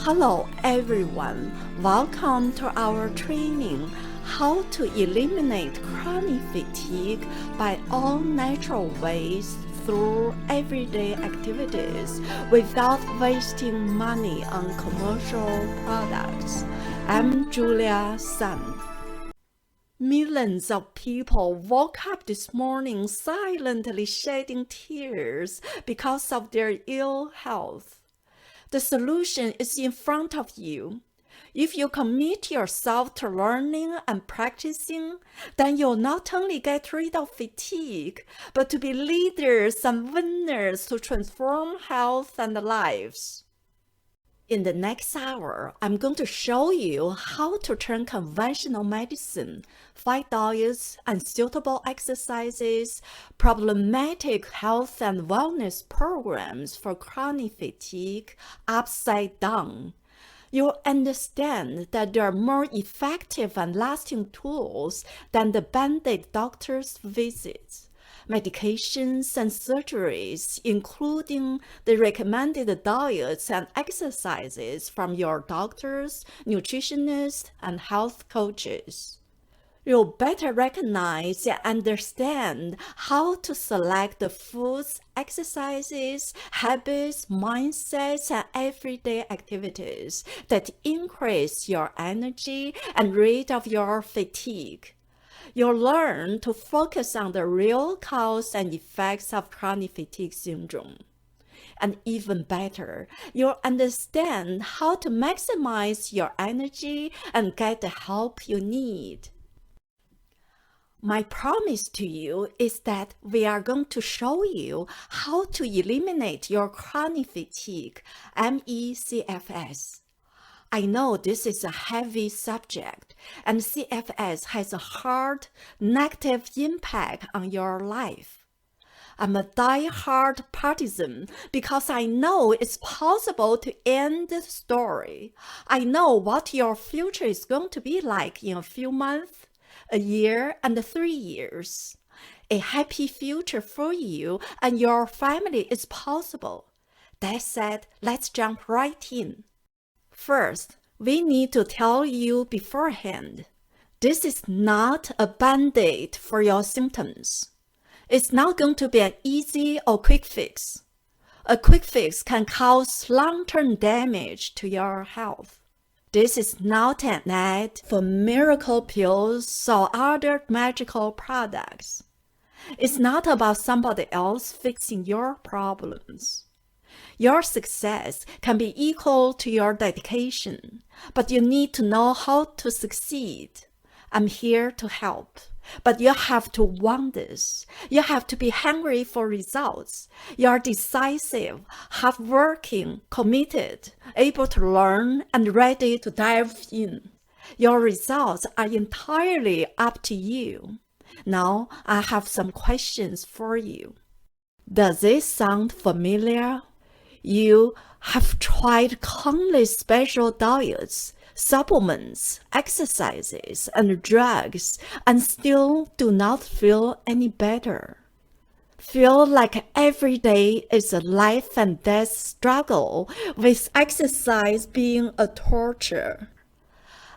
Hello everyone, welcome to our training How to Eliminate Chronic Fatigue by All Natural Ways through everyday activities without wasting money on commercial products. I'm Julia Sun. Millions of people woke up this morning silently shedding tears because of their ill health. The solution is in front of you. If you commit yourself to learning and practicing, then you'll not only get rid of fatigue, but to be leaders and winners to transform health and lives. In the next hour, I'm going to show you how to turn conventional medicine, fight diets, unsuitable exercises, problematic health and wellness programs for chronic fatigue upside down. You'll understand that there are more effective and lasting tools than the Band-Aid doctor's visits. Medications and surgeries, including the recommended diets and exercises from your doctors, nutritionists, and health coaches. You'll better recognize and understand how to select the foods, exercises, habits, mindsets, and everyday activities that increase your energy and rid of your fatigue. You'll learn to focus on the real cause and effects of chronic fatigue syndrome. And even better, you'll understand how to maximize your energy and get the help you need. My promise to you is that we are going to show you how to eliminate your chronic fatigue, CFS. I know this is a heavy subject, and CFS has a hard, negative impact on your life. I'm a die-hard partisan because I know it's possible to end the story. I know what your future is going to be like in a few months, a year, and 3 years. A happy future for you and your family is possible. That said, let's jump right in. First, we need to tell you beforehand, this is not a band-aid for your symptoms. It's not going to be an easy or quick fix. A quick fix can cause long-term damage to your health. This is not an ad for miracle pills or other magical products. It's not about somebody else fixing your problems. Your success can be equal to your dedication, but you need to know how to succeed. I'm here to help, but you have to want this. You have to be hungry for results. You're decisive, hardworking, committed, able to learn, and ready to dive in. Your results are entirely up to you. Now, I have some questions for you. Does this sound familiar? You have tried countless special diets, supplements, exercises, and drugs, and still do not feel any better. Feel like every day is a life and death struggle, with exercise being a torture.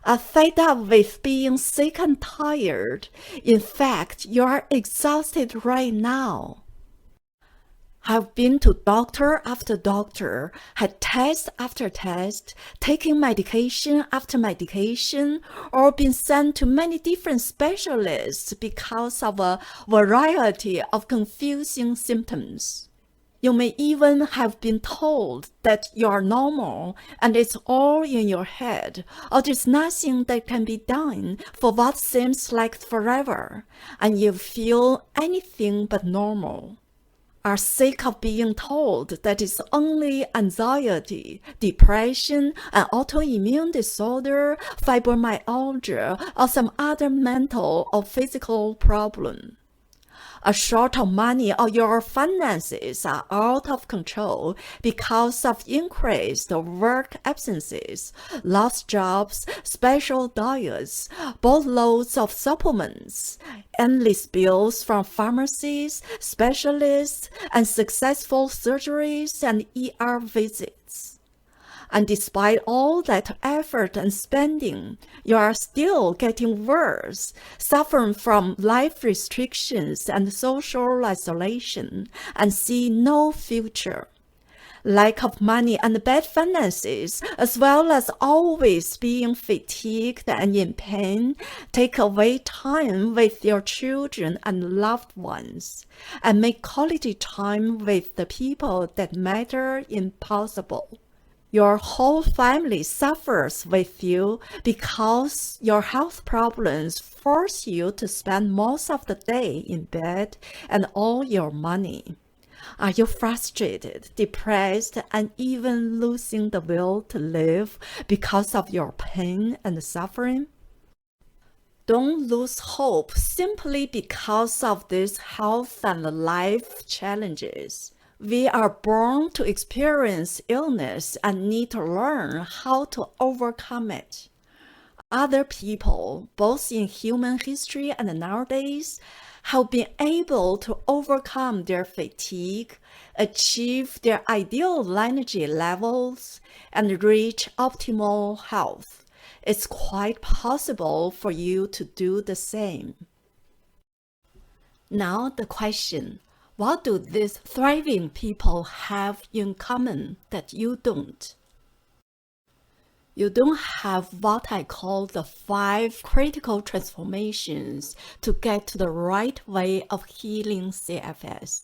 Are fed up with being sick and tired. In fact, you are exhausted right now. I've been to doctor after doctor, had test after test, taking medication after medication, or been sent to many different specialists because of a variety of confusing symptoms. You may even have been told that you're normal and it's all in your head, or there's nothing that can be done for what seems like forever, and you feel anything but normal. Are sick of being told that it's only anxiety, depression, an autoimmune disorder, fibromyalgia, or some other mental or physical problem. Are short of money or your finances are out of control because of increased work absences, lost jobs, special diets, boatloads of supplements, endless bills from pharmacies, specialists, and successful surgeries and ER visits. And despite all that effort and spending, you are still getting worse, suffering from life restrictions and social isolation, and see no future. Lack of money and bad finances, as well as always being fatigued and in pain, take away time with your children and loved ones, and make quality time with the people that matter impossible. Your whole family suffers with you because your health problems force you to spend most of the day in bed and all your money. Are you frustrated, depressed, and even losing the will to live because of your pain and suffering? Don't lose hope simply because of these health and life challenges. We are born to experience illness and need to learn how to overcome it. Other people, both in human history and nowadays, have been able to overcome their fatigue, achieve their ideal energy levels, and reach optimal health. It's quite possible for you to do the same. Now the question, what do these thriving people have in common that you don't? You don't have what I call the 5 critical transformations to get to the right way of healing CFS.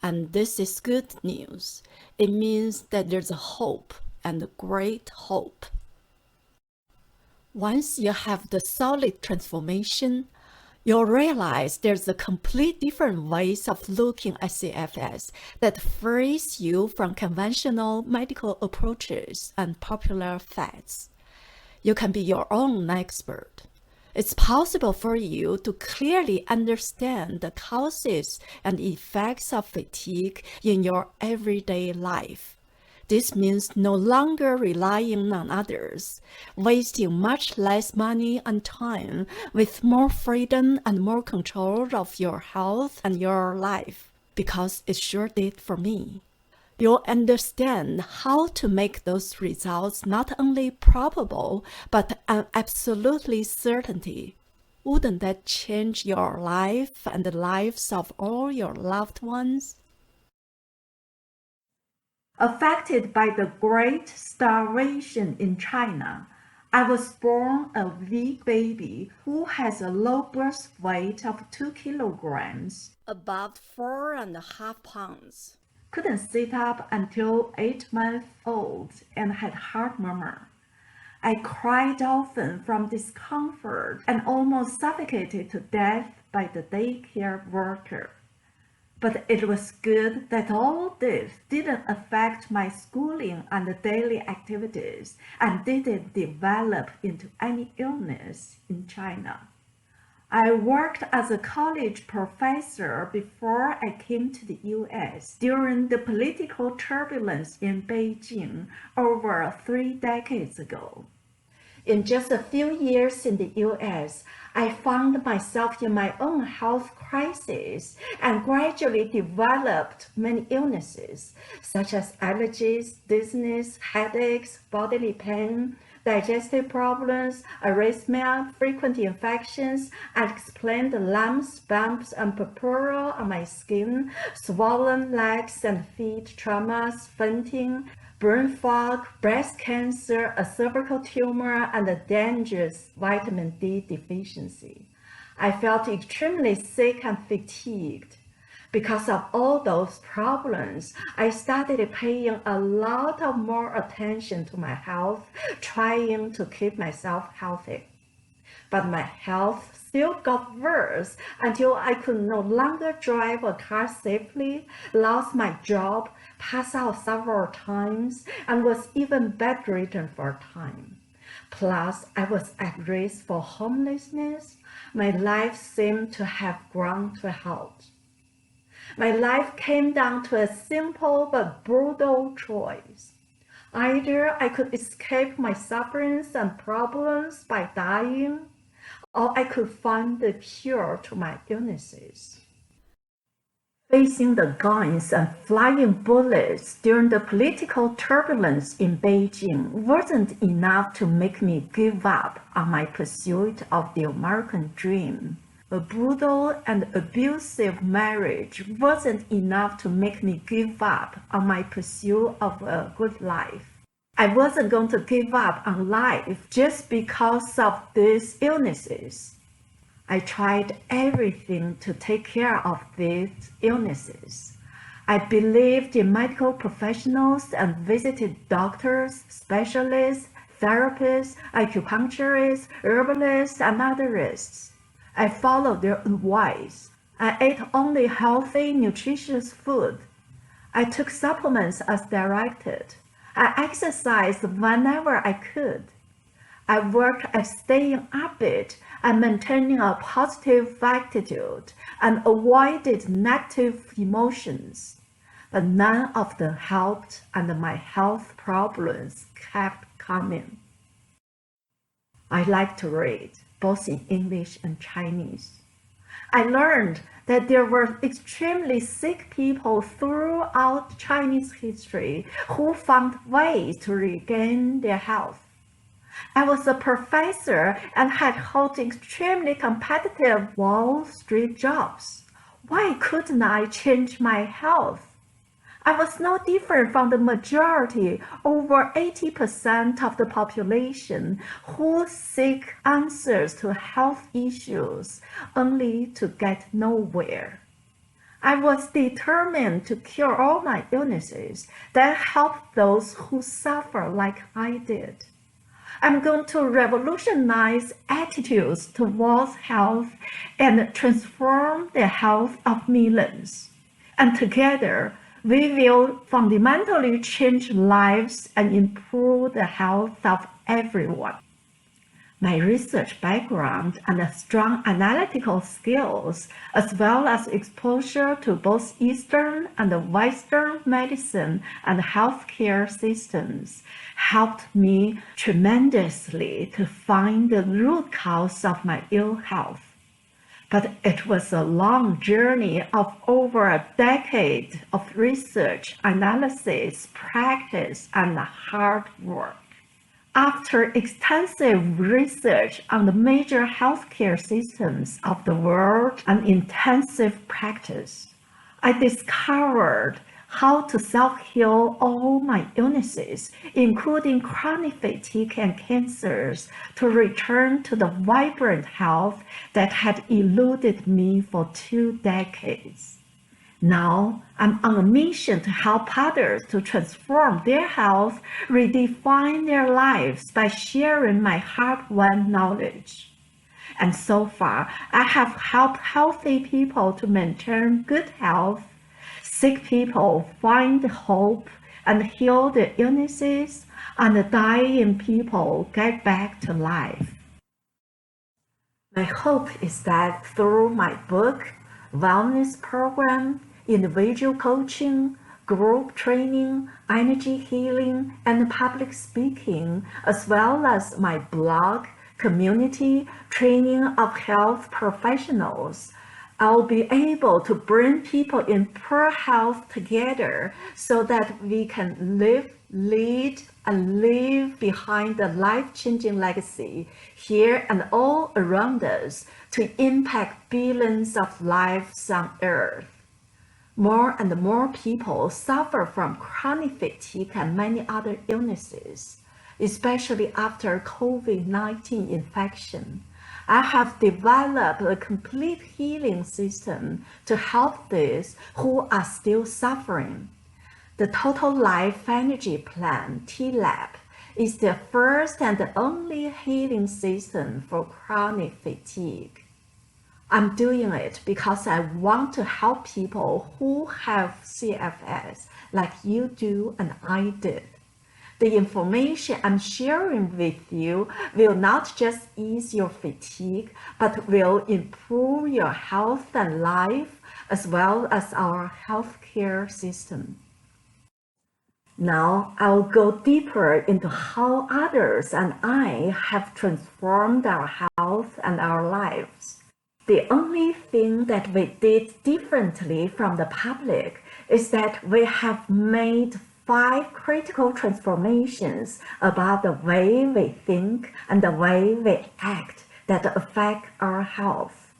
And this is good news. It means that there's a hope, and great hope. Once you have the solid transformation, you'll realize there's a complete different ways of looking at CFS that frees you from conventional medical approaches and popular fads. You can be your own expert. It's possible for you to clearly understand the causes and effects of fatigue in your everyday life. This means no longer relying on others, wasting much less money and time, with more freedom and more control of your health and your life, because it sure did for me. You'll understand how to make those results not only probable, but an absolutely certainty. Wouldn't that change your life and the lives of all your loved ones? Affected by the Great Starvation in China, I was born a weak baby who has a low birth weight of 2 kilograms, about 4.5 pounds. Couldn't sit up until 8 months old and had heart murmur. I cried often from discomfort and almost suffocated to death by the daycare worker. But it was good that all this didn't affect my schooling and daily activities and didn't develop into any illness in China. I worked as a college professor before I came to the US during the political turbulence in Beijing over 3 decades ago. In just a few years in the US, I found myself in my own health crisis and gradually developed many illnesses, such as allergies, dizziness, headaches, bodily pain, digestive problems, arrhythmia, frequent infections, unexplained lumps, bumps, and purpura on my skin, swollen legs and feet, traumas, fainting, brain fog, breast cancer, a cervical tumor, and a dangerous vitamin D deficiency. I felt extremely sick and fatigued. Because of all those problems, I started paying a lot of more attention to my health, trying to keep myself healthy. But my health still got worse until I could no longer drive a car safely, lost my job, passed out several times, and was even bedridden for a time. Plus, I was at risk for homelessness. My life seemed to have ground to a halt. My life came down to a simple but brutal choice. Either I could escape my sufferings and problems by dying, or I could find the cure to my illnesses. Facing the guns and flying bullets during the political turbulence in Beijing wasn't enough to make me give up on my pursuit of the American dream. A brutal and abusive marriage wasn't enough to make me give up on my pursuit of a good life. I wasn't going to give up on life just because of these illnesses. I tried everything to take care of these illnesses. I believed in medical professionals and visited doctors, specialists, therapists, acupuncturists, herbalists, and otherists. I followed their advice. I ate only healthy, nutritious food. I took supplements as directed. I exercised whenever I could. I worked at staying upbeat and maintaining a positive attitude and avoided negative emotions. But none of them helped and my health problems kept coming. I like to read, both in English and Chinese. I learned that there were extremely sick people throughout Chinese history who found ways to regain their health. I was a professor and had held extremely competitive Wall Street jobs. Why couldn't I change my health? I was no different from the majority, over 80% of the population, who seek answers to health issues only to get nowhere. I was determined to cure all my illnesses, then help those who suffer like I did. I'm going to revolutionize attitudes towards health and transform the health of millions. And together, we will fundamentally change lives and improve the health of everyone. My research background and strong analytical skills, as well as exposure to both Eastern and Western medicine and healthcare systems, helped me tremendously to find the root cause of my ill health. But it was a long journey of over a decade of research, analysis, practice, and hard work. After extensive research on the major healthcare systems of the world and intensive practice, I discovered how to self-heal all my illnesses, including chronic fatigue and cancers, to return to the vibrant health that had eluded me for 2 decades. Now, I'm on a mission to help others to transform their health, redefine their lives by sharing my hard-won knowledge. And so far, I have helped healthy people to maintain good health, sick people find hope and heal their illnesses, and dying people get back to life. My hope is that through my book, wellness program, individual coaching, group training, energy healing, and public speaking, as well as my blog, community, training of health professionals, I'll be able to bring people in poor health together so that we can live, lead, and leave behind a life-changing legacy here and all around us to impact billions of lives on Earth. More and more people suffer from chronic fatigue and many other illnesses, especially after COVID-19 infection. I have developed a complete healing system to help those who are still suffering. The Total Life Energy Plan, TLAP, is the first and the only healing system for chronic fatigue. I'm doing it because I want to help people who have CFS like you do and I did. The information I'm sharing with you will not just ease your fatigue, but will improve your health and life, as well as our healthcare system. Now, I'll go deeper into how others and I have transformed our health and our lives. The only thing that we did differently from the public is that we have made 5 critical transformations about the way we think and the way we act that affect our health,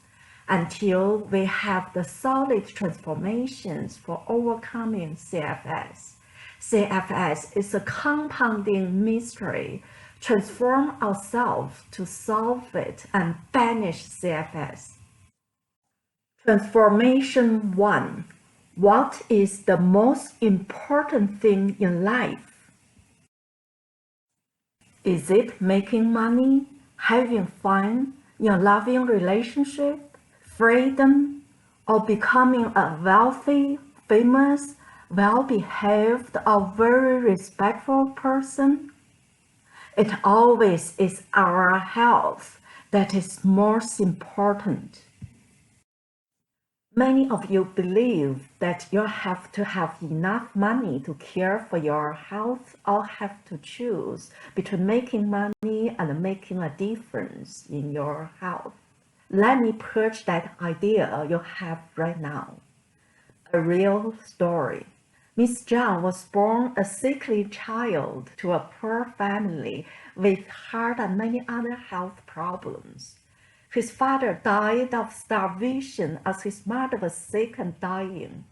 until we have the solid transformations for overcoming CFS. CFS is a compounding mystery. Transform ourselves to solve it and banish CFS. Transformation 1. What is the most important thing in life? Is it making money, having fun, in a loving relationship, freedom, or becoming a wealthy, famous, well-behaved, or very respectful person? It always is our health that is most important. Many of you believe that you have to have enough money to care for your health, or have to choose between making money and making a difference in your health. Let me purge that idea you have right now. A real story. Miss Zhang was born a sickly child to a poor family with heart and many other health problems. His father died of starvation as his mother was sick and dying.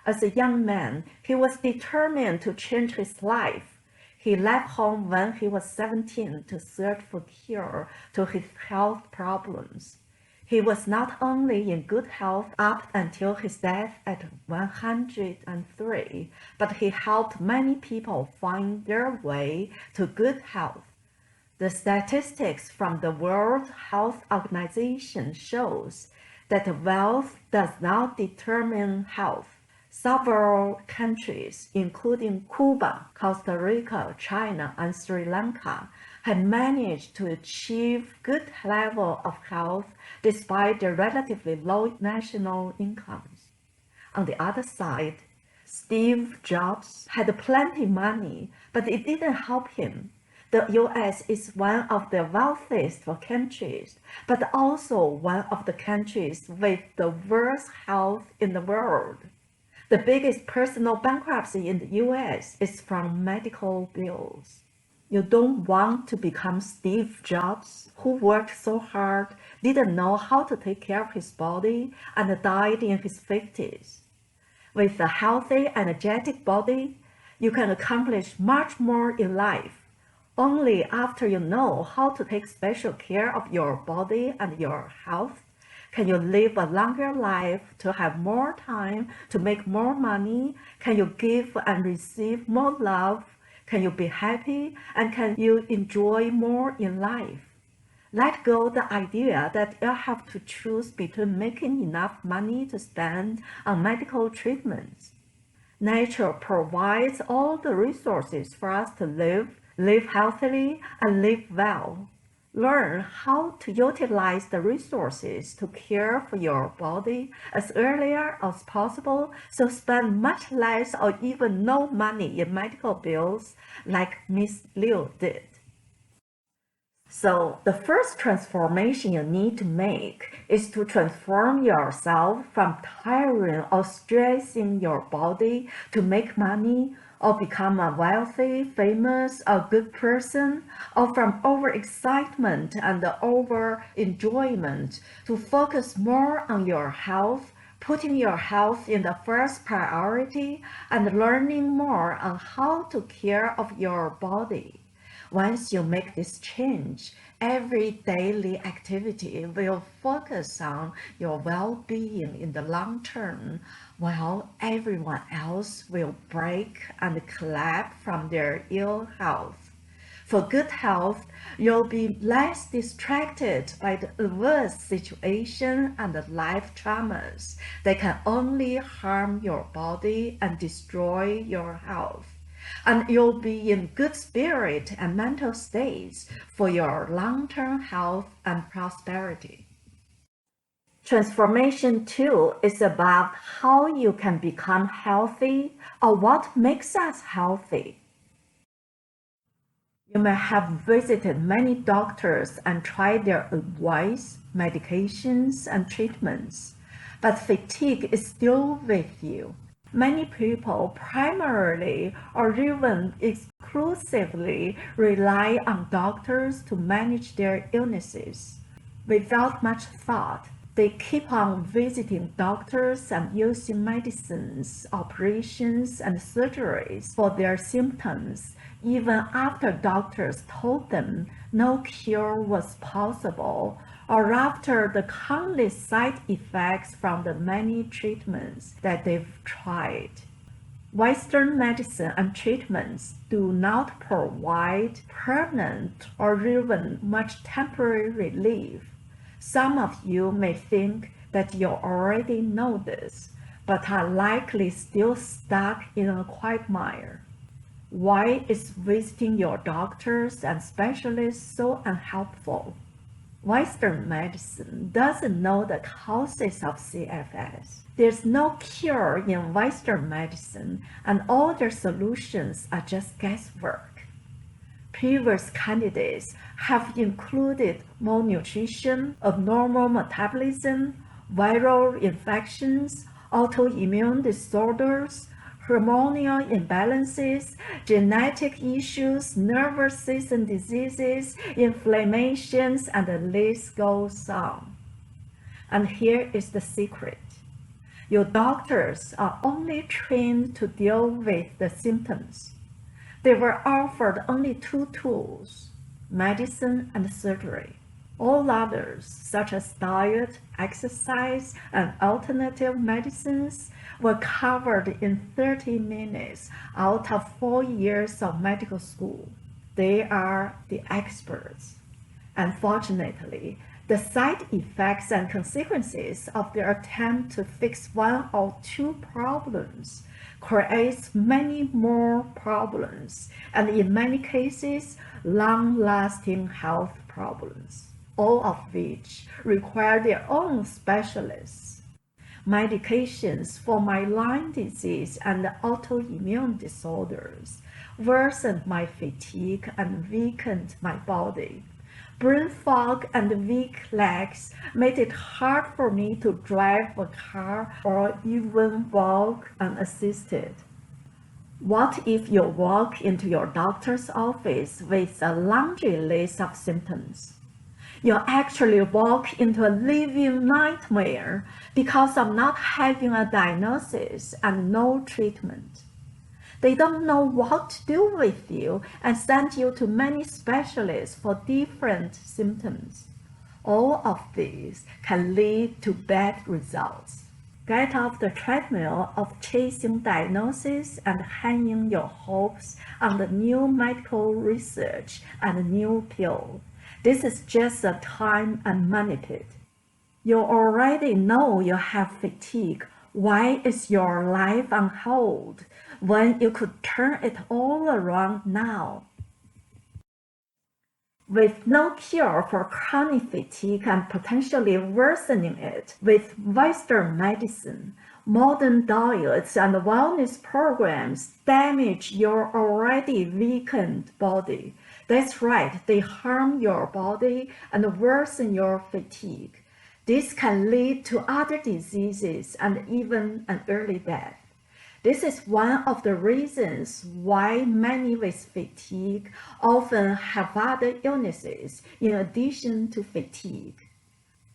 As a young man, he was determined to change his life. He left home when he was 17 to search for cure to his health problems. He was not only in good health up until his death at 103, but he helped many people find their way to good health. The statistics from the World Health Organization shows that wealth does not determine health. Several countries, including Cuba, Costa Rica, China, and Sri Lanka, had managed to achieve good level of health despite their relatively low national incomes. On the other side, Steve Jobs had plenty money, but it didn't help him. The US is one of the wealthiest countries, but also one of the countries with the worst health in the world. The biggest personal bankruptcy in the US is from medical bills. You don't want to become Steve Jobs, who worked so hard, didn't know how to take care of his body, and died in his 50s. With a healthy, energetic body, you can accomplish much more in life. Only after you know how to take special care of your body and your health can you live a longer life, to have more time, to make more money, can you give and receive more love, can you be happy, and can you enjoy more in life. Let go the idea that you have to choose between making enough money to spend on medical treatments. Nature provides all the resources for us to live healthily, and live well. Learn how to utilize the resources to care for your body as earlier as possible, so spend much less or even no money in medical bills like Miss Liu did. So the first transformation you need to make is to transform yourself from tiring or stressing your body to make money, or become a wealthy, famous, or good person, or from overexcitement and over-enjoyment to focus more on your health, putting your health in the first priority, and learning more on how to care of your body. Once you make this change, every daily activity will focus on your well-being in the long term, while everyone else will break and collapse from their ill health. For good health, you'll be less distracted by the adverse situation and the life traumas that can only harm your body and destroy your health. And you'll be in good spirit and mental states for your long-term health and prosperity. Transformation 2 is about how you can become healthy, or what makes us healthy. You may have visited many doctors and tried their advice, medications, and treatments, but fatigue is still with you. Many people primarily or even exclusively rely on doctors to manage their illnesses. Without much thought, they keep on visiting doctors and using medicines, operations, and surgeries for their symptoms, even after doctors told them no cure was possible, or after the countless side effects from the many treatments that they've tried. Western medicine and treatments do not provide permanent or even much temporary relief. Some of you may think that you already know this, but are likely still stuck in a quagmire. Why is visiting your doctors and specialists so unhelpful? Western medicine doesn't know the causes of CFS. There's no cure in Western medicine, and all their solutions are just guesswork. Previous candidates have included malnutrition, abnormal metabolism, viral infections, autoimmune disorders, hormonal imbalances, genetic issues, nervous system diseases, inflammations, and the list goes on. And here is the secret. Your doctors are only trained to deal with the symptoms. They were offered only two tools, medicine and surgery. All others, such as diet, exercise, and alternative medicines, were covered in 30 minutes out of 4 years of medical school. They are the experts. Unfortunately, the side effects and consequences of their attempt to fix one or two problems creates many more problems, and in many cases, long-lasting health problems, all of which require their own specialists. Medications for my Lyme disease and autoimmune disorders worsened my fatigue and weakened my body. Brain fog and weak legs made it hard for me to drive a car or even walk unassisted. What if you walk into your doctor's office with a laundry list of symptoms? You actually walk into a living nightmare because of not having a diagnosis and no treatment. They don't know what to do with you and send you to many specialists for different symptoms. All of these can lead to bad results. Get off the treadmill of chasing diagnosis and hanging your hopes on the new medical research and new pill. This is just a time and money pit. You already know you have fatigue. Why is your life on hold when you could turn it all around now? With no cure for chronic fatigue and potentially worsening it with Western medicine, modern diets and wellness programs damage your already weakened body. That's right, they harm your body and worsen your fatigue. This can lead to other diseases and even an early death. This is one of the reasons why many with fatigue often have other illnesses in addition to fatigue.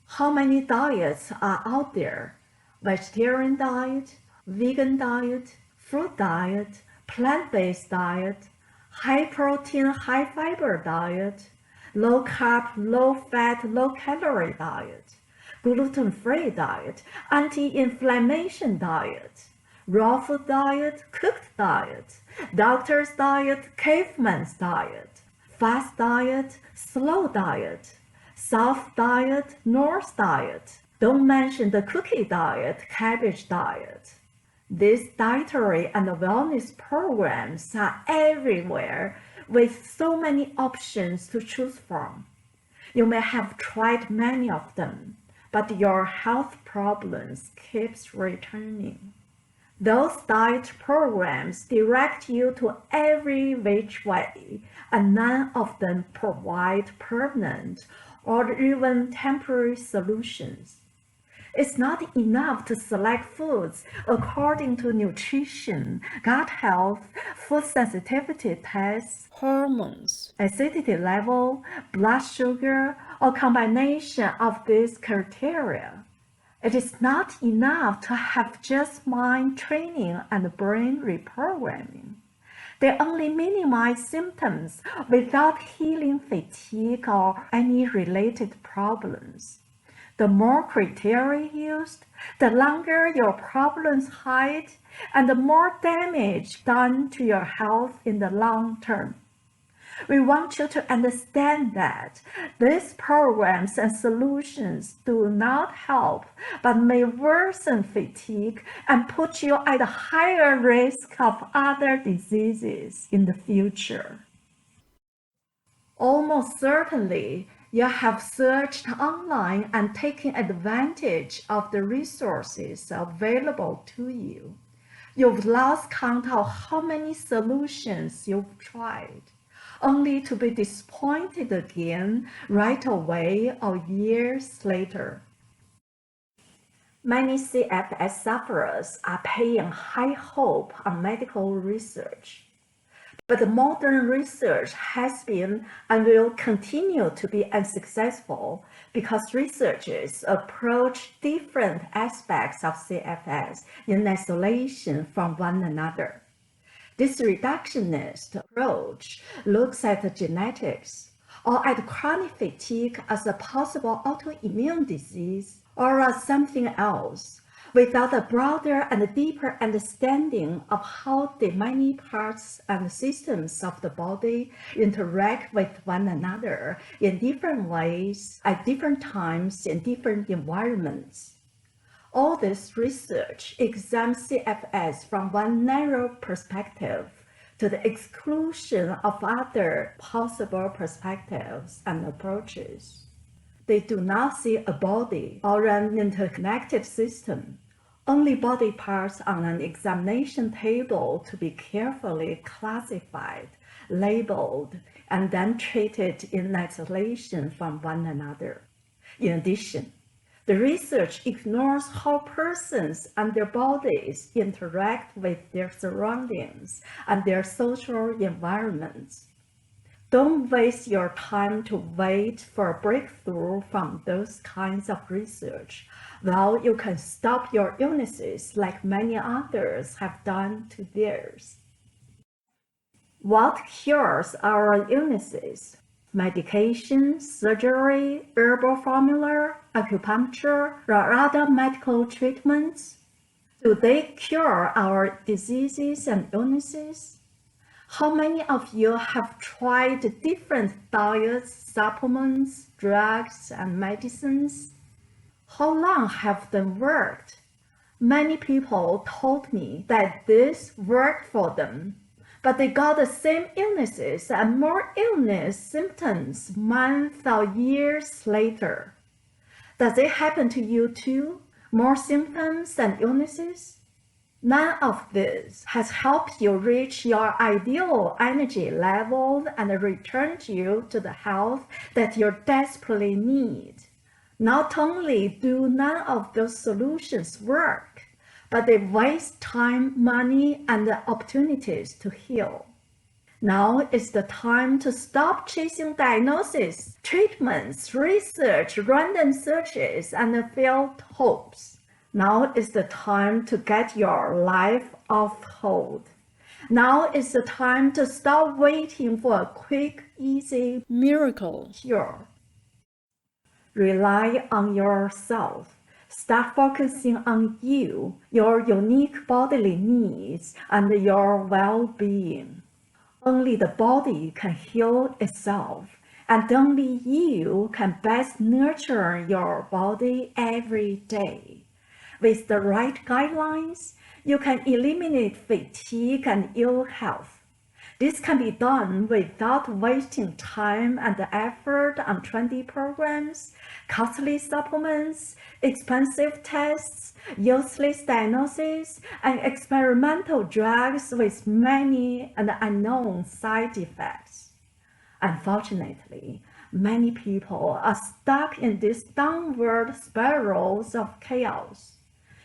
How many diets are out there? Vegetarian diet, vegan diet, fruit diet, plant-based diet, high protein, high fiber diet, low carb, low fat, low calorie diet, gluten-free diet, anti-inflammation diet, raw food diet, cooked diet, doctor's diet, caveman's diet, fast diet, slow diet, soft diet, Norse diet. Don't mention the cookie diet, cabbage diet. These dietary and wellness programs are everywhere with so many options to choose from. You may have tried many of them, but your health problems keeps returning. Those diet programs direct you to every which way, and none of them provide permanent or even temporary solutions. It's not enough to select foods according to nutrition, gut health, food sensitivity tests, hormones, acidity level, blood sugar, or combination of these criteria. It is not enough to have just mind training and brain reprogramming. They only minimize symptoms without healing fatigue or any related problems. The more criteria used, the longer your problems hide and the more damage done to your health in the long term. We want you to understand that these programs and solutions do not help, but may worsen fatigue and put you at a higher risk of other diseases in the future. Almost certainly, you have searched online and taken advantage of the resources available to you. You've lost count of how many solutions you've tried, only to be disappointed again right away or years later. Many CFS sufferers are paying high hope on medical research. But modern research has been and will continue to be unsuccessful because researchers approach different aspects of CFS in isolation from one another. This reductionist approach looks at genetics or at chronic fatigue as a possible autoimmune disease or as something else, without a broader and deeper understanding of how the many parts and systems of the body interact with one another in different ways at different times in different environments. All this research examines CFS from one narrow perspective to the exclusion of other possible perspectives and approaches. They do not see a body or an interconnected system, only body parts on an examination table to be carefully classified, labeled, and then treated in isolation from one another. In addition, the research ignores how persons and their bodies interact with their surroundings and their social environments. Don't waste your time to wait for a breakthrough from those kinds of research, while you can stop your illnesses like many others have done to theirs. What cures our illnesses? Medication, surgery, herbal formula, acupuncture, or other medical treatments? Do they cure our diseases and illnesses? How many of you have tried different diets, supplements, drugs, and medicines? How long have them worked? Many people told me that this worked for them, but they got the same illnesses and more illness symptoms months or years later. Does it happen to you too? More symptoms and illnesses? None of this has helped you reach your ideal energy level and returned you to the health that you desperately need. Not only do none of those solutions work, but they waste time, money, and opportunities to heal. Now is the time to stop chasing diagnoses, treatments, research, random searches, and failed hopes. Now is the time to get your life off hold. Now is the time to stop waiting for a quick, easy miracle cure. Rely on yourself. Start focusing on you, your unique bodily needs, and your well-being. Only the body can heal itself, and only you can best nurture your body every day. With the right guidelines, you can eliminate fatigue and ill health. This can be done without wasting time and effort on trendy programs, costly supplements, expensive tests, useless diagnoses, and experimental drugs with many and unknown side effects. Unfortunately, many people are stuck in these downward spirals of chaos.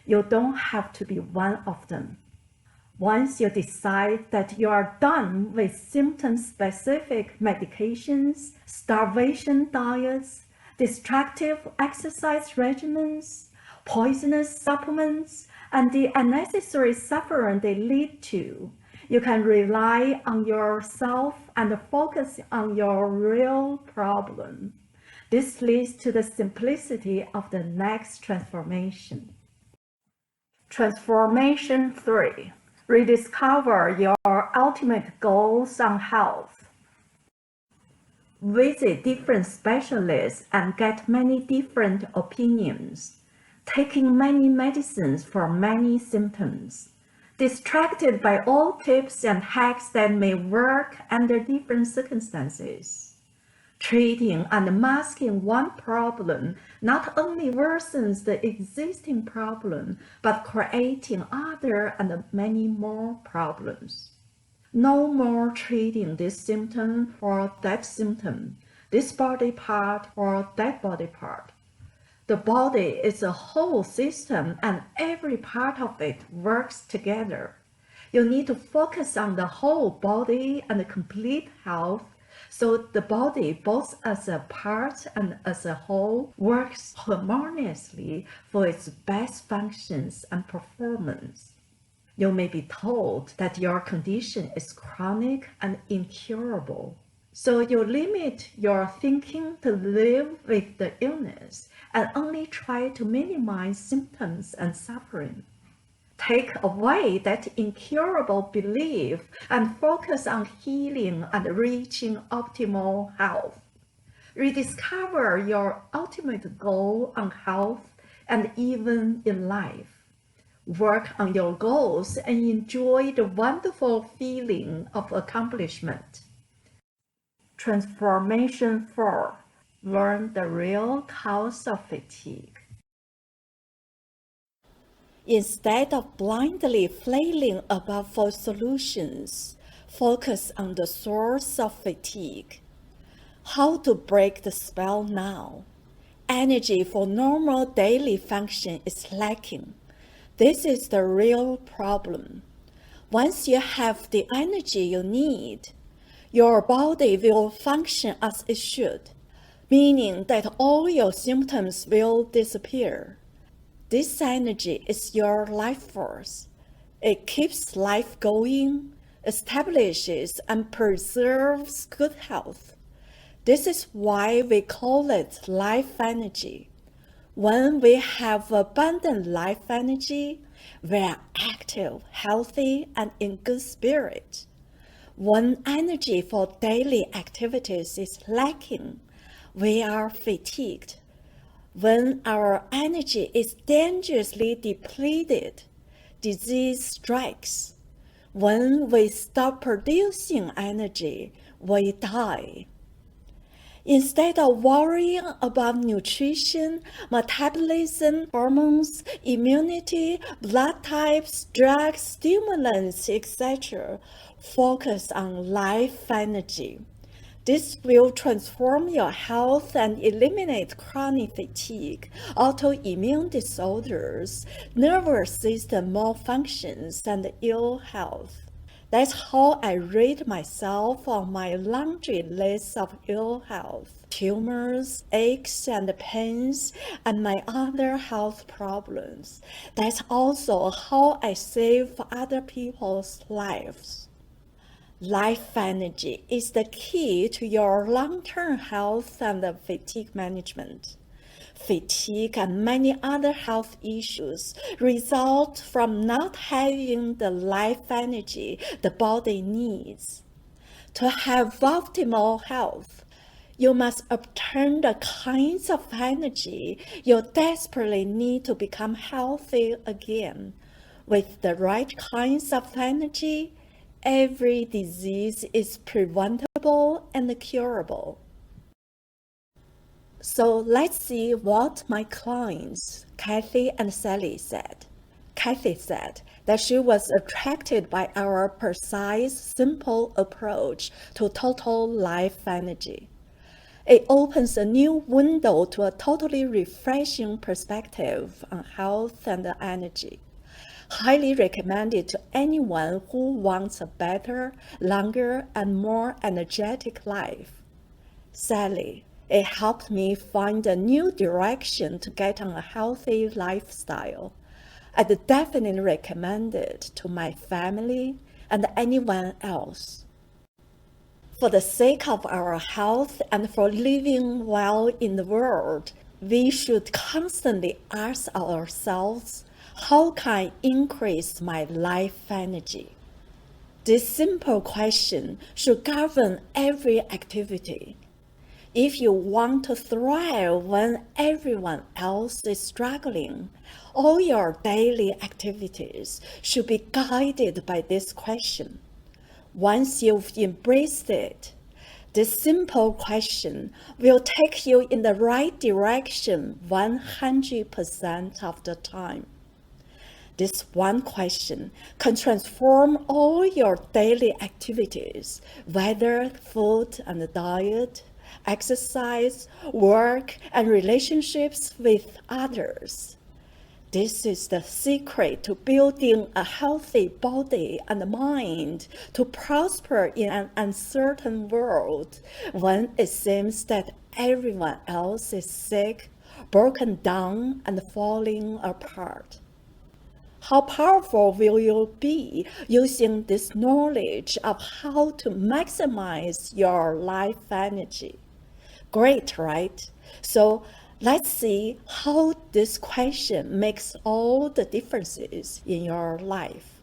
You don't have to be one of them. Once you decide that you are done with symptom-specific medications, starvation diets, destructive exercise regimens, poisonous supplements, and the unnecessary suffering they lead to, you can rely on yourself and focus on your real problem. This leads to the simplicity of the next transformation. Transformation 3. Rediscover your ultimate goals on health. Visit different specialists and get many different opinions. Taking many medicines for many symptoms. Distracted by all tips and hacks that may work under different circumstances. Treating and masking one problem not only worsens the existing problem, but creating other and many more problems. No more treating this symptom for that symptom, this body part for that body part. The body is a whole system and every part of it works together. You need to focus on the whole body and complete health, so the body, both as a part and as a whole, works harmoniously for its best functions and performance. You may be told that your condition is chronic and incurable. So you limit your thinking to live with the illness and only try to minimize symptoms and suffering. Take away that incurable belief and focus on healing and reaching optimal health. Rediscover your ultimate goal on health and even in life. Work on your goals and enjoy the wonderful feeling of accomplishment. Transformation 4. Learn the real cause of fatigue. Instead of blindly flailing about for solutions, focus on the source of fatigue. How to break the spell now? Energy for normal daily function is lacking. This is the real problem. Once you have the energy you need, your body will function as it should, meaning that all your symptoms will disappear. This energy is your life force. It keeps life going, establishes and preserves good health. This is why we call it life energy. When we have abundant life energy, we are active, healthy, and in good spirit. When energy for daily activities is lacking, we are fatigued. When our energy is dangerously depleted, disease strikes. When we stop producing energy, we die. Instead of worrying about nutrition, metabolism, hormones, immunity, blood types, drugs, stimulants, etc., focus on life energy. This will transform your health and eliminate chronic fatigue, autoimmune disorders, nervous system malfunctions, and ill health. That's how I rate myself on my laundry list of ill health, tumors, aches and pains, and my other health problems. That's also how I save other people's lives. Life energy is the key to your long-term health and fatigue management. Fatigue and many other health issues result from not having the life energy the body needs. To have optimal health, you must obtain the kinds of energy you desperately need to become healthy again. With the right kinds of energy, every disease is preventable and curable. So let's see what my clients, Kathy and Sally, said. Kathy said that she was attracted by our precise, simple approach to total life energy. It opens a new window to a totally refreshing perspective on health and energy. Highly recommended to anyone who wants a better, longer, and more energetic life. Sally, it helped me find a new direction to get on a healthy lifestyle. I'd definitely recommend it to my family and anyone else. For the sake of our health and for living well in the world, we should constantly ask ourselves, how can I increase my life energy? This simple question should govern every activity. If you want to thrive when everyone else is struggling, all your daily activities should be guided by this question. Once you've embraced it, this simple question will take you in the right direction 100% of the time. This one question can transform all your daily activities, whether food and diet, exercise, work, and relationships with others. This is the secret to building a healthy body and mind to prosper in an uncertain world when it seems that everyone else is sick, broken down, and falling apart. How powerful will you be using this knowledge of how to maximize your life energy? Great, right? So let's see how this question makes all the differences in your life.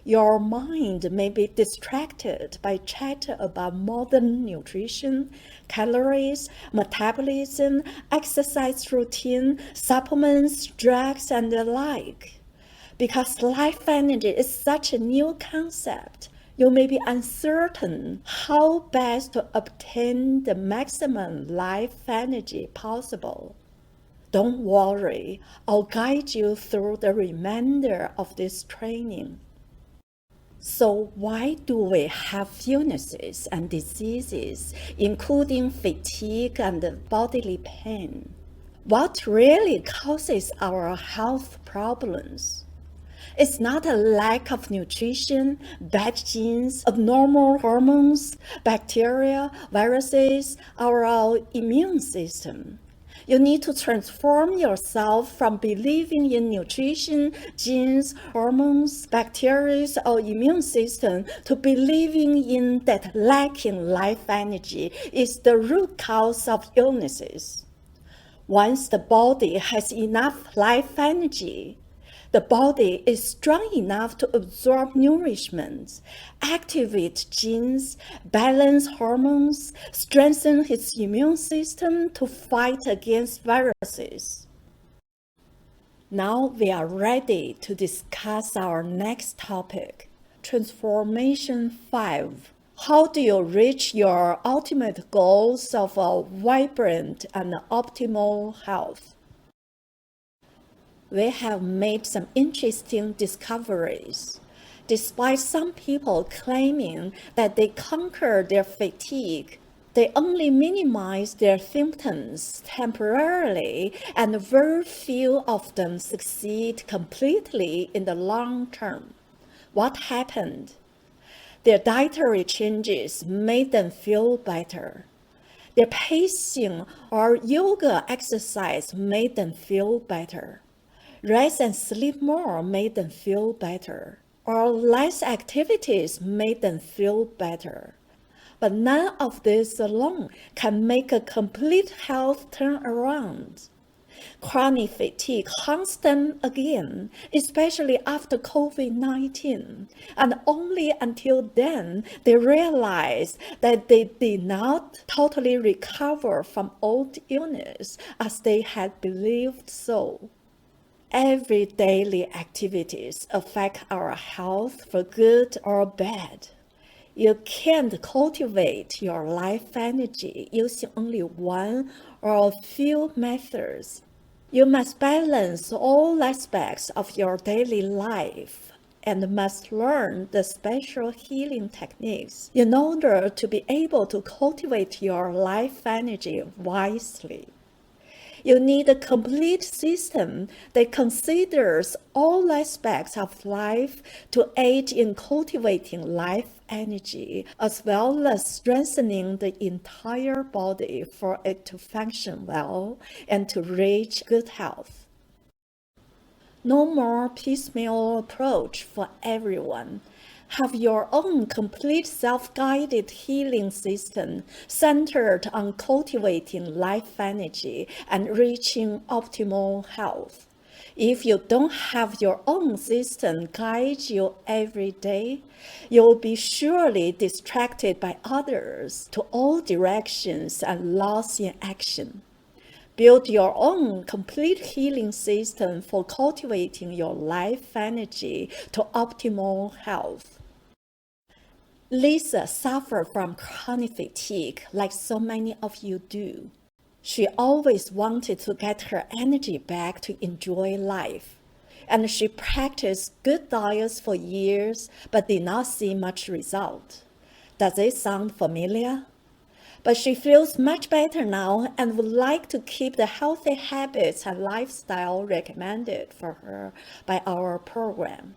Your mind may be distracted by chat about modern nutrition, calories, metabolism, exercise routine, supplements, drugs, and the like. Because life energy is such a new concept, you may be uncertain how best to obtain the maximum life energy possible. Don't worry, I'll guide you through the remainder of this training. So why do we have illnesses and diseases, including fatigue and bodily pain? What really causes our health problems? It's not a lack of nutrition, bad genes, abnormal hormones, bacteria, viruses, or our immune system. You need to transform yourself from believing in nutrition, genes, hormones, bacteria, or immune system to believing in that lacking life energy is the root cause of illnesses. Once the body has enough life energy, the body is strong enough to absorb nourishment, activate genes, balance hormones, strengthen its immune system to fight against viruses. Now we are ready to discuss our next topic, Transformation 5. How do you reach your ultimate goals of a vibrant and optimal health? We have made some interesting discoveries. Despite some people claiming that they conquer their fatigue, they only minimize their symptoms temporarily, and very few of them succeed completely in the long term. What happened? Their dietary changes made them feel better. Their pacing or yoga exercise made them feel better. Rest and sleep more made them feel better, or less activities made them feel better. But none of this alone can make a complete health turnaround. Chronic fatigue haunts them again, especially after COVID-19, and only until then they realize that they did not totally recover from old illness as they had believed so. Every daily activities affect our health for good or bad. You can't cultivate your life energy using only one or a few methods. You must balance all aspects of your daily life and must learn the special healing techniques in order to be able to cultivate your life energy wisely. You need a complete system that considers all aspects of life to aid in cultivating life energy, as well as strengthening the entire body for it to function well and to reach good health. No more piecemeal approach for everyone. Have your own complete self-guided healing system centered on cultivating life energy and reaching optimal health. If you don't have your own system guide you every day, you'll be surely distracted by others to all directions and lost in action. Build your own complete healing system for cultivating your life energy to optimal health. Lisa suffered from chronic fatigue like so many of you do. She always wanted to get her energy back to enjoy life, and she practiced good diets for years but did not see much result. Does it sound familiar? But she feels much better now and would like to keep the healthy habits and lifestyle recommended for her by our program.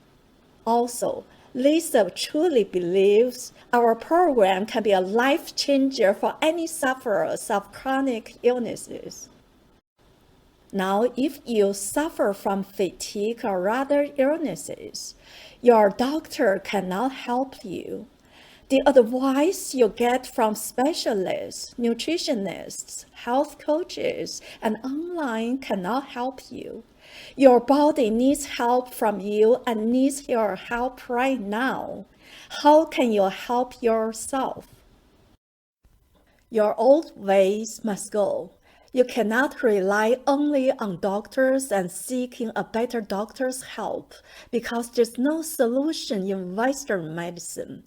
Also, Lisa truly believes our program can be a life changer for any sufferers of chronic illnesses. Now, if you suffer from fatigue or other illnesses, your doctor cannot help you. The advice you get from specialists, nutritionists, health coaches, and online cannot help you. Your body needs help from you and needs your help right now. How can you help yourself? Your old ways must go. You cannot rely only on doctors and seeking a better doctor's help because there's no solution in Western medicine.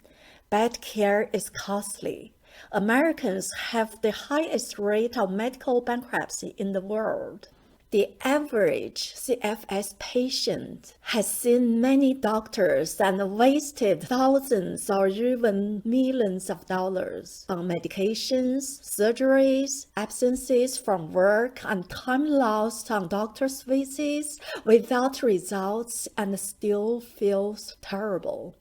Bad care is costly. Americans have the highest rate of medical bankruptcy in the world. The average CFS patient has seen many doctors and wasted thousands or even millions of dollars on medications, surgeries, absences from work, and time lost on doctor's visits without results and still feels terrible.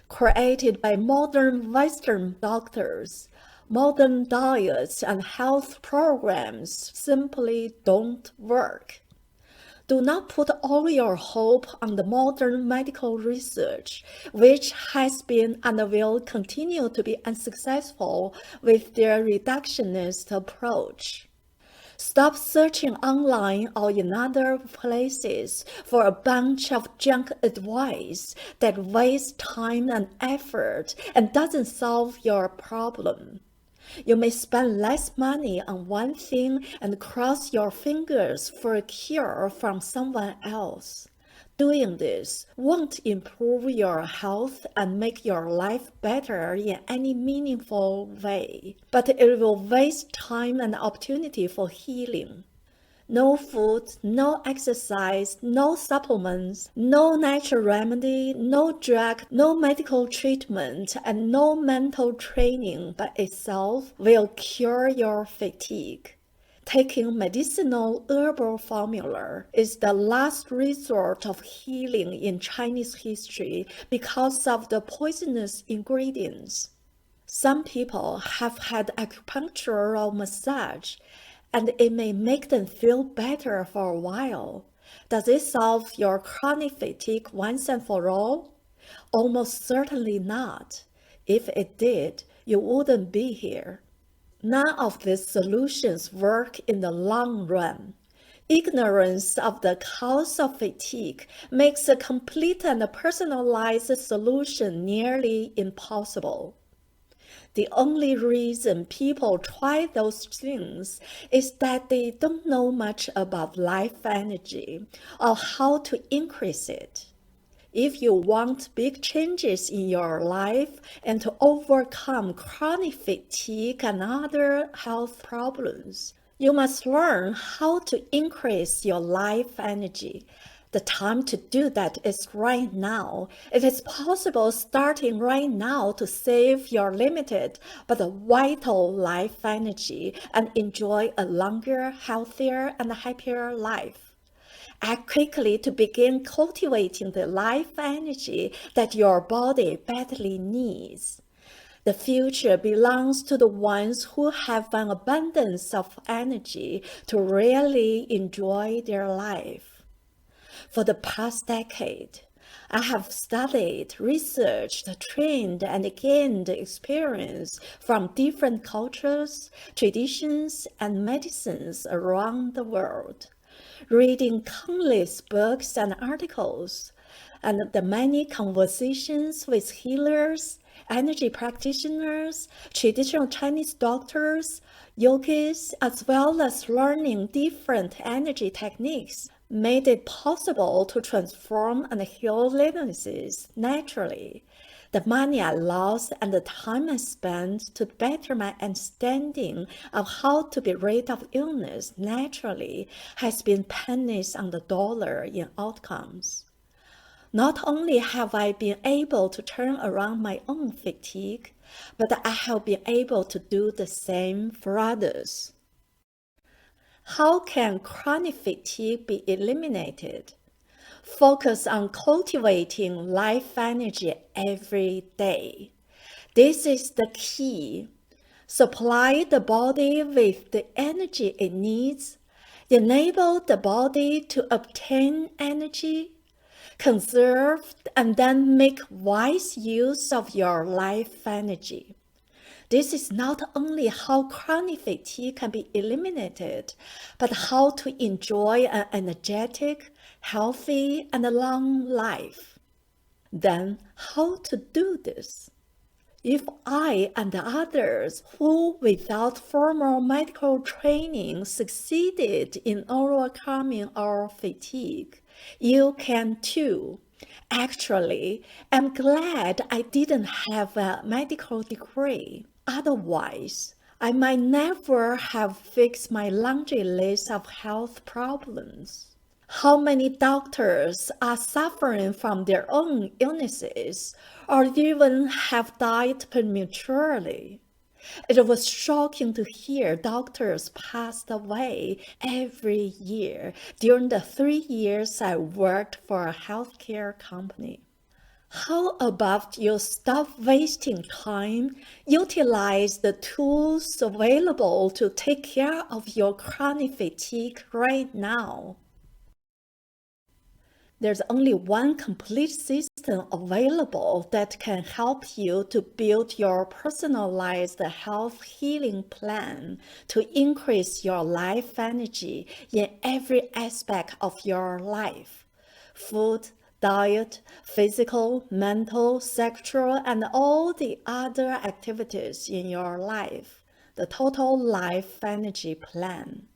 Created by modern Western doctors, modern diets and health programs simply don't work. Do not put all your hope on the modern medical research, which has been and will continue to be unsuccessful with their reductionist approach. Stop searching online or in other places for a bunch of junk advice that wastes time and effort and doesn't solve your problem. You may spend less money on one thing and cross your fingers for a cure from someone else. Doing this won't improve your health and make your life better in any meaningful way, but it will waste time and opportunity for healing. No food, no exercise, no supplements, no natural remedy, no drug, no medical treatment, and no mental training by itself will cure your fatigue. Taking medicinal herbal formula is the last resort of healing in Chinese history because of the poisonous ingredients. Some people have had acupuncture or massage, and it may make them feel better for a while. Does it solve your chronic fatigue once and for all? Almost certainly not. If it did, you wouldn't be here. None of these solutions work in the long run. Ignorance of the cause of fatigue makes a complete and personalized solution nearly impossible. The only reason people try those things is that they don't know much about life energy or how to increase it. If you want big changes in your life and to overcome chronic fatigue and other health problems, you must learn how to increase your life energy. The time to do that is right now. It is possible starting right now to save your limited but vital life energy and enjoy a longer, healthier, and happier life. Act quickly to begin cultivating the life energy that your body badly needs. The future belongs to the ones who have an abundance of energy to really enjoy their life. For the past decade, I have studied, researched, trained, and gained experience from different cultures, traditions, and medicines around the world, reading countless books and articles, and the many conversations with healers, energy practitioners, traditional Chinese doctors, yogis, as well as learning different energy techniques, made it possible to transform and heal illnesses naturally. The money I lost and the time I spent to better my understanding of how to be rid of illness naturally has been pennies on the dollar in outcomes. Not only have I been able to turn around my own fatigue, but I have been able to do the same for others. How can chronic fatigue be eliminated? Focus on cultivating life energy every day. This is the key. Supply the body with the energy it needs. Enable the body to obtain energy. Conserve and then make wise use of your life energy. This is not only how chronic fatigue can be eliminated, but how to enjoy an energetic, healthy, and long life. Then, how to do this? If I and others who, without formal medical training, succeeded in overcoming our fatigue, you can too. Actually, I'm glad I didn't have a medical degree. Otherwise, I might never have fixed my laundry list of health problems. How many doctors are suffering from their own illnesses or even have died prematurely? It was shocking to hear doctors passed away every year during the 3 years I worked for a healthcare company. How about you stop wasting time, utilize the tools available to take care of your chronic fatigue right now? There's only one complete system available that can help you to build your personalized health healing plan to increase your life energy in every aspect of your life: food, diet, physical, mental, sexual, and all the other activities in your life. The Total Life Energy Plan.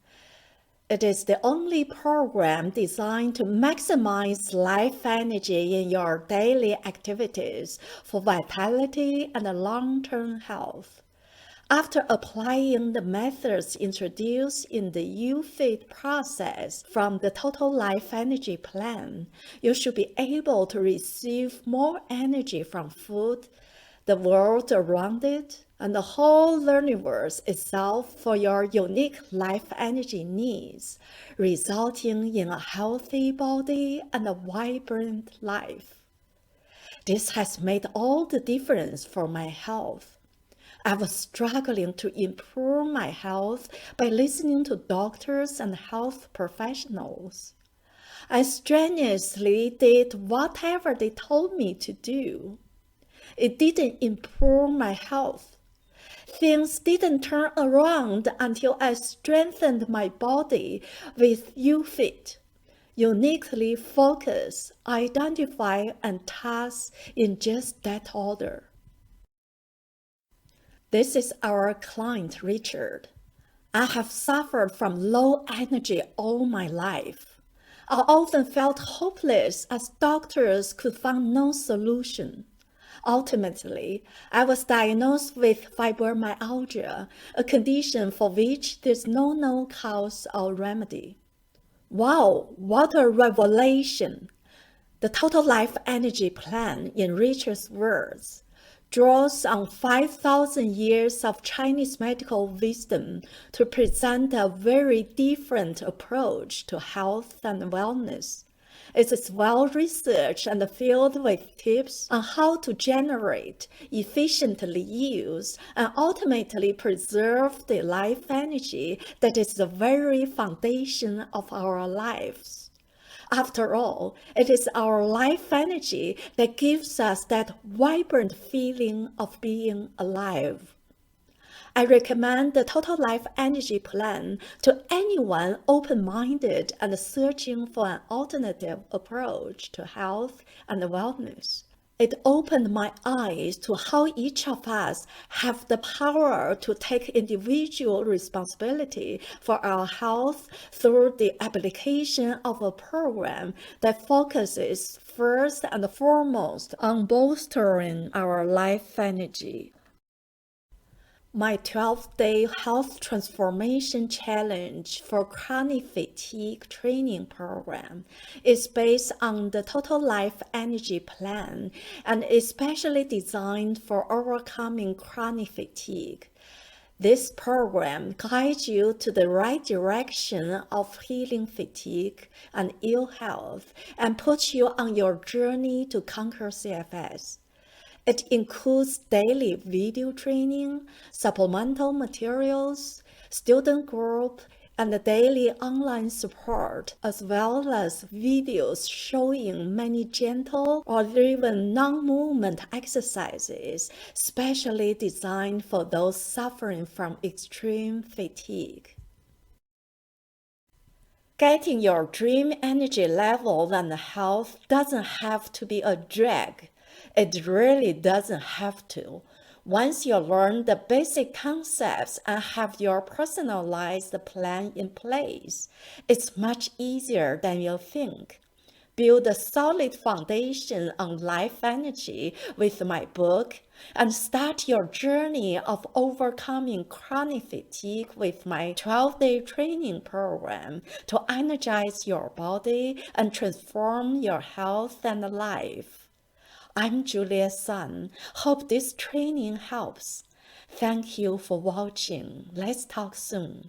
It is the only program designed to maximize life energy in your daily activities for vitality and long-term health. After applying the methods introduced in the UFIT process from the Total Life Energy Plan, you should be able to receive more energy from food, the world around it, and the whole universe itself for your unique life energy needs, resulting in a healthy body and a vibrant life. This has made all the difference for my health. I was struggling to improve my health by listening to doctors and health professionals. I strenuously did whatever they told me to do. It didn't improve my health. Things didn't turn around until I strengthened my body with UFIT. Uniquely focus, identify, and task in just that order. This is our client, Richard. I have suffered from low energy all my life. I often felt hopeless as doctors could find no solution. Ultimately, I was diagnosed with fibromyalgia, a condition for which there's no known cause or remedy. Wow, what a revelation! The Total Life Energy Plan, in Richard's words, draws on 5,000 years of Chinese medical wisdom to present a very different approach to health and wellness. It is well researched and filled with tips on how to generate, efficiently use, and ultimately preserve the life energy that is the very foundation of our lives. After all, it is our life energy that gives us that vibrant feeling of being alive. I recommend the Total Life Energy Plan to anyone open-minded and searching for an alternative approach to health and wellness. It opened my eyes to how each of us have the power to take individual responsibility for our health through the application of a program that focuses first and foremost on bolstering our life energy. My 12-day Health Transformation Challenge for Chronic Fatigue training program is based on the Total Life Energy Plan and is specially designed for overcoming chronic fatigue. This program guides you to the right direction of healing fatigue and ill health and puts you on your journey to conquer CFS. It includes daily video training, supplemental materials, student group, and daily online support, as well as videos showing many gentle or even non-movement exercises, specially designed for those suffering from extreme fatigue. Getting your dream energy level and health doesn't have to be a drag. It really doesn't have to. Once you learn the basic concepts and have your personalized plan in place, it's much easier than you think. Build a solid foundation on life energy with my book, and start your journey of overcoming chronic fatigue with my 12-day training program to energize your body and transform your health and life. I'm Julia Sun. Hope this training helps. Thank you for watching. Let's talk soon.